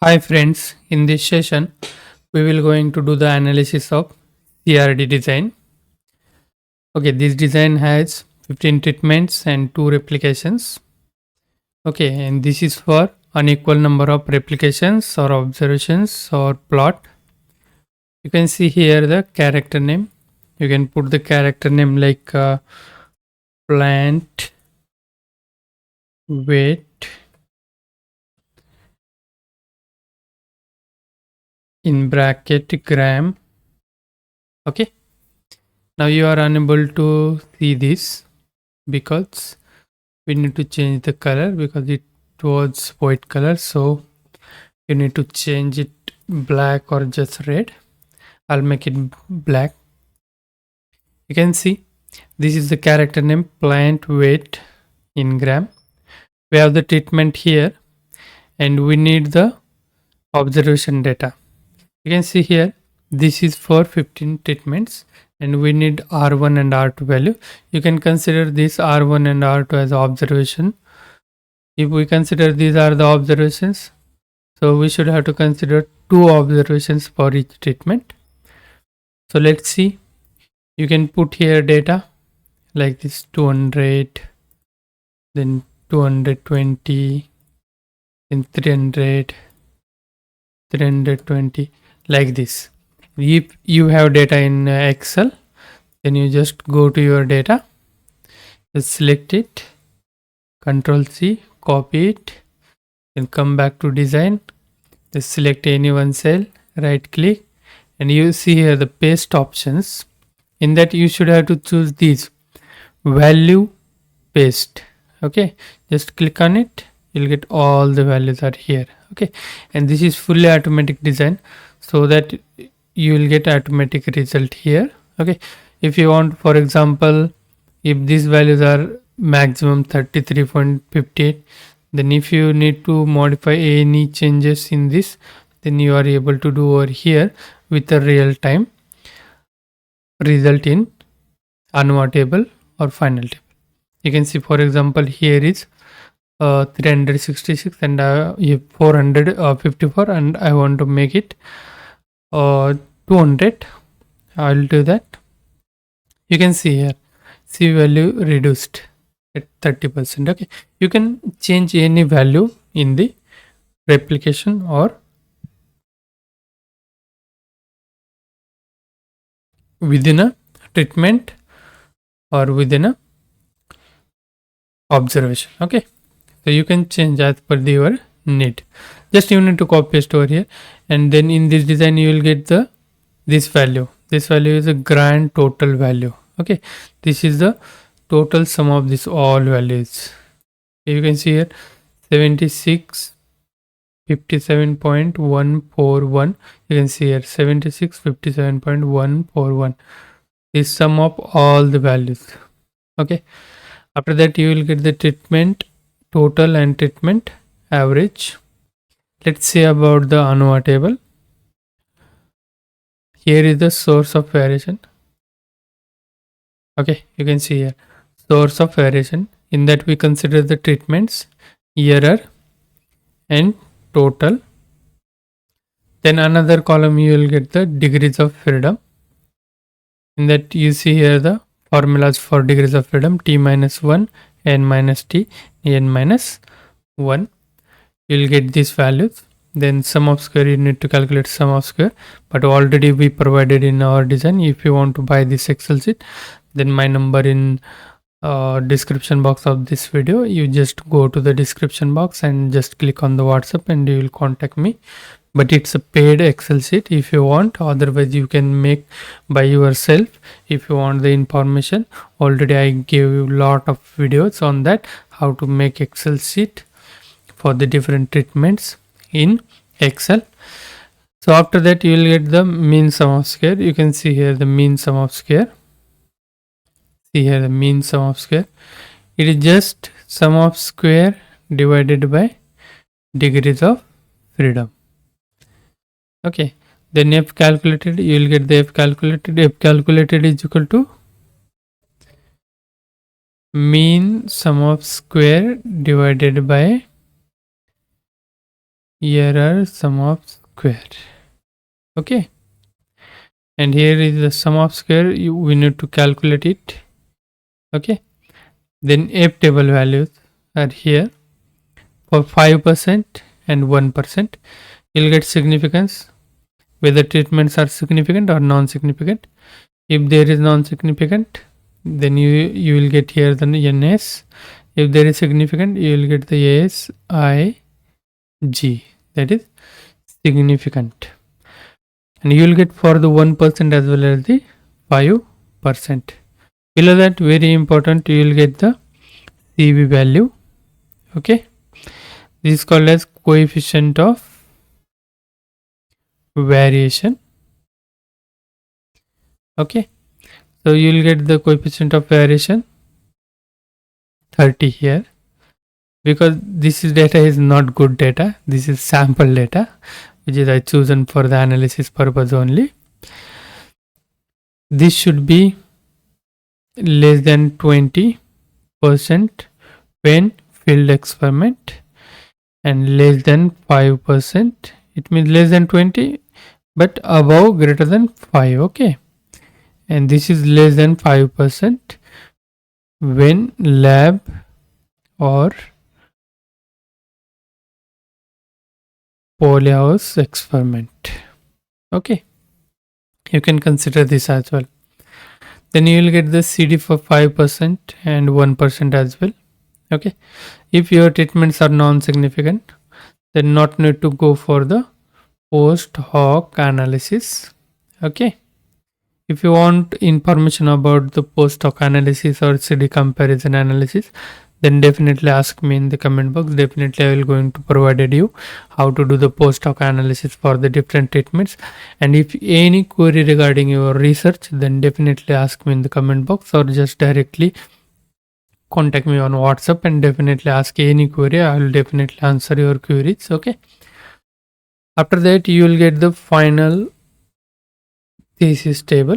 Hi friends, in this session we will going to do the analysis of CRD design. Okay, this design has 15 treatments and 2 replications. Okay, and this is for unequal number of replications or observations or plot. You can see here the character name. You can put the character name like plant weight in bracket gram. Okay, now you are unable to see this because we need to change the color because it was white color, so you need to change it black or just red. I'll make it black. You can see this is the character name plant weight in gram. We have the treatment here and we need the observation data. You can see here this is for 15 treatments and we need R1 and R2 value. You can consider this R1 and R2 as observation. If we consider these are the observations, so we should have to consider 2 observations for each treatment. So let's see. You can put here data like this 200, then 220, then 300, 320, like this. If you have data in Excel, then you just go to your data, just select it, Control C, copy it, then come back to design, just select any one cell, right click, and you see here the paste options. In that you should have to choose this value paste. Okay, just click on it, you'll get all the values are here. Okay, and this is fully automatic design so that you will get automatic result here. Okay, if you want, for example, if these values are maximum 33.58, then if you need to modify any changes in this, then you are able to do over here with a real time result in ANOVA table or final table. You can see, for example, here is 366 and 454 and I want to make it 200. I'll do that. You can see here C value reduced at 30%. Okay, you can change any value in the replication or within a treatment or within a observation. Okay, so you can change as per your need. Just you need to copy paste over here, and then in this design you will get the this value. This value is a grand total value. Okay, this is the total sum of this all values. You can see here 76 57.141. You can see here 76 57.141 is sum of all the values. Okay, after that you will get the treatment total and treatment average. Let's see about the ANOVA table. Here is the source of variation. Okay, you can see here source of variation. In that we consider the treatments, error and total. Then another column you will get the degrees of freedom. In that you see here the formulas for degrees of freedom: t minus 1, n minus t, n minus 1. You will get these values. Then sum of square, you need to calculate sum of square, but already we provided in our design. If you want to buy this Excel sheet, then my number in description box of this video, you just go to the description box and just click on the WhatsApp and you will contact me. But it's a paid Excel sheet if you want, otherwise you can make by yourself if you want the information. Already I gave you lot of videos on that, how to make Excel sheet for the different treatments in Excel. So after that you will get the mean sum of square. You can see here the mean sum of square. See here the mean sum of square. It is just sum of square divided by degrees of freedom. Okay, then F calculated, you will get the F calculated. F calculated is equal to mean sum of square divided by error sum of square. Okay, and here is the sum of square. We need to calculate it. Okay, then F table values are here for 5% and 1%. You'll get significance, whether treatments are significant or non-significant. If there is non-significant, then you will get here the NS. If there is significant, you will get the SIG, that is significant. And you will get for the 1% as well as the 5%. Below that, very important, you will get the CV value. Okay, this is called as coefficient of variation. Okay, so you will get the coefficient of variation 30 here, because this is data is not good data. This is sample data which is I chosen for the analysis purpose only. This should be less than 20% when field experiment, and less than 5%. It means less than 20 but above greater than 5. Okay, and this is less than 5% when lab or polyhouse experiment. Okay, you can consider this as well. Then you will get the CD for 5% and 1% as well. Okay, if your treatments are non-significant, then not need to go for the post hoc analysis. Okay, if you want information about the post hoc analysis or CD comparison analysis, then definitely ask me in the comment box. Definitely I will going to provide you how to do the post hoc analysis for the different treatments. And if any query regarding your research, then definitely ask me in the comment box, or just directly contact me on WhatsApp and definitely ask any query. I will definitely answer your queries. Okay, after that you will get the final thesis table.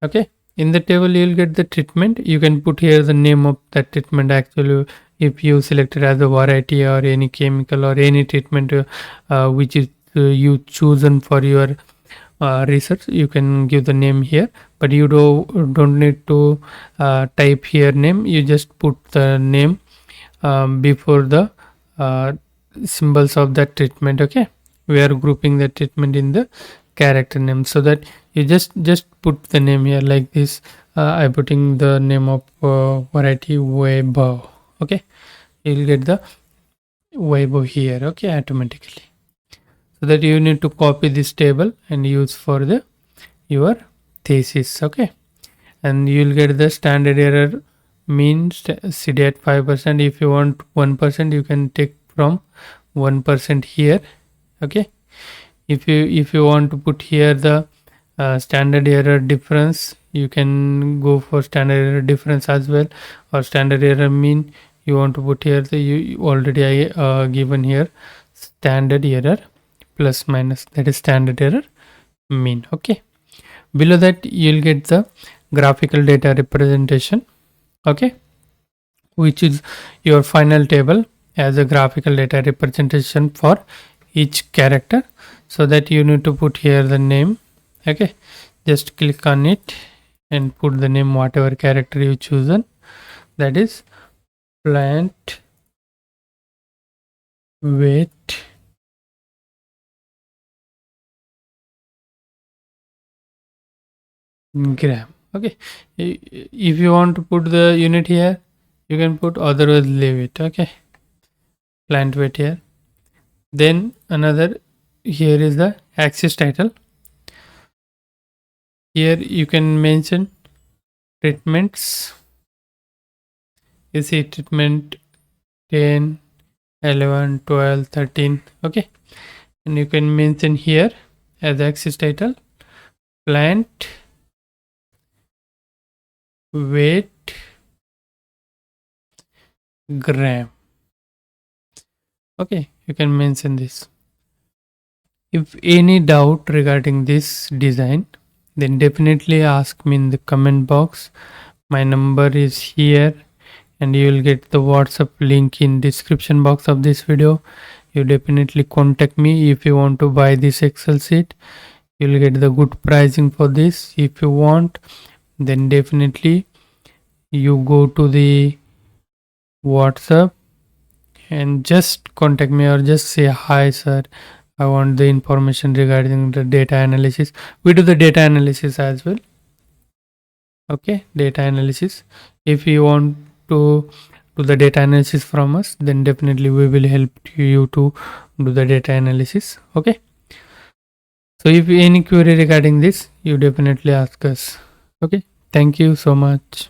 Okay, in the table you will get the treatment. You can put here the name of that treatment. Actually, if you select it as a variety or any chemical or any treatment which is you chosen for your research, you can give the name here, but you don't need to type here name. You just put the name before the symbols of that treatment. Okay, we are grouping the treatment in the character name, so that you just put the name here like this. I putting the name of variety Weibo. Okay, you'll get the Weibo here. Okay, automatically, so that you need to copy this table and use for the your thesis. Okay, and you'll get the standard error mean CD at 5%. If you want 1%, you can take from 1% here. Okay, if you want to put here the standard error difference, you can go for standard error difference as well, or standard error mean. You want to put here the you already I given here standard error plus minus, that is standard error mean. Okay, below that you'll get the graphical data representation. Okay, which is your final table as a graphical data representation for each character, so that you need to put here the name. Okay, just click on it and put the name whatever character you chosen, that is plant weight gram. Okay, if you want to put the unit here, you can put, otherwise leave it. Okay, plant weight here. Then another, here is the axis title. Here you can mention treatments. You see treatment 10, 11, 12, 13. Okay, and you can mention here as axis title plant weight gram. Okay, you can mention this. If any doubt regarding this design, then definitely ask me in the comment box. My number is here, and you will get the WhatsApp link in description box of this video. you definitely contact me if you want to buy this Excel sheet. You'll get the good pricing for this. If you want, then definitely you go to the WhatsApp and just contact me, or just say, hi sir, I want the information regarding the data analysis. We do the data analysis as well. Okay, data analysis. If you want to do the data analysis from us, then definitely we will help you to do the data analysis. Okay, so if any query regarding this, you definitely ask us. Okay, thank you so much.